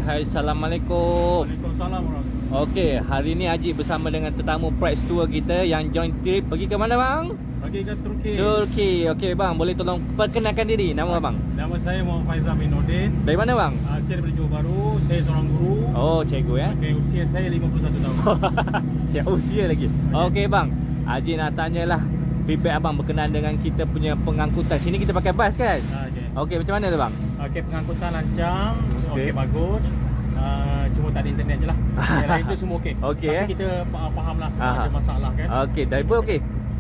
Hai, Assalamualaikum. Waalaikumsalam warahmatullahi. Okey, hari ni Haji bersama dengan tetamu Prides Tour kita yang join trip pergi ke mana bang? Pergi ke Turki. Turki. Okey bang, boleh tolong perkenalkan diri, nama abang? Nama saya Muhammad Faizal bin Nordin. Dari mana bang? Saya daripada Johor Bahru. Saya seorang guru. Oh, cikgu ya. Okey, usia saya 51 tahun. Siap usia lagi. Okey bang, Haji nak tanyalah feedback abang berkenaan dengan kita punya pengangkutan. Sini kita pakai bas kan? Okey. Okey, macam mana tu bang? Okey, pengangkutan lancar. Okey. Okey, bagus. Cuma tak ada internet je lah. Yang lain tu semua okey. Okey, Tapi kita faham lah sebab Aha. ada masalah kan. Okey, driver okey.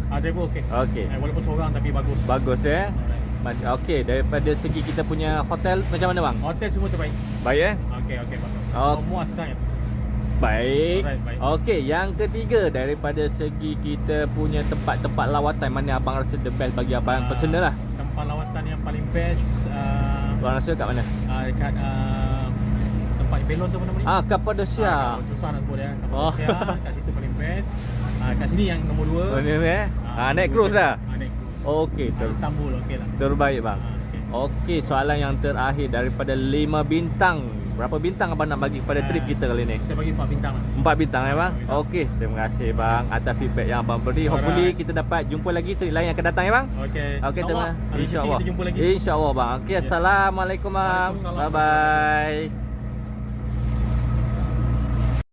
Driver okey. Okey. Walaupun seorang tapi bagus. Bagus ya. Alright. Okey, daripada segi kita punya hotel macam mana bang? Hotel semua terbaik. Baik ya? Okey, bagus. Oh. Muas sangat. Baik. Alright, baik. Okey, yang ketiga daripada segi kita punya tempat-tempat lawatan, mana abang rasa the best bagi abang personal lah? Tempat lawatan yang paling best Abang rasa kat mana? dekat tempat Belon tu apa nama ni? Cappadocia. Susah nak sebut ya. Oh. Cappadocia, kat situ paling best. Kat sini yang nombor 2. Oh, ni naik cruise dah. Naik cruise. Okey, Istanbul okey lah. terbaik bang. Okey. Okey, soalan yang terakhir daripada 5 bintang. Berapa bintang abang nak bagi kepada trip kita kali ni? Saya bagi 4 bintang lah. 4 bintang ya bang? 4 bintang. Okey, terima kasih bang atas feedback yang abang beri. Hopefully kita dapat jumpa lagi trip lain yang akan datang ya bang? Okey. Okey, terima Ada rezeki insya-Allah. kita jumpa lagi. Insya-Allah bang. Okey, assalamualaikum bang. Waalaikumsalam. Bye bye.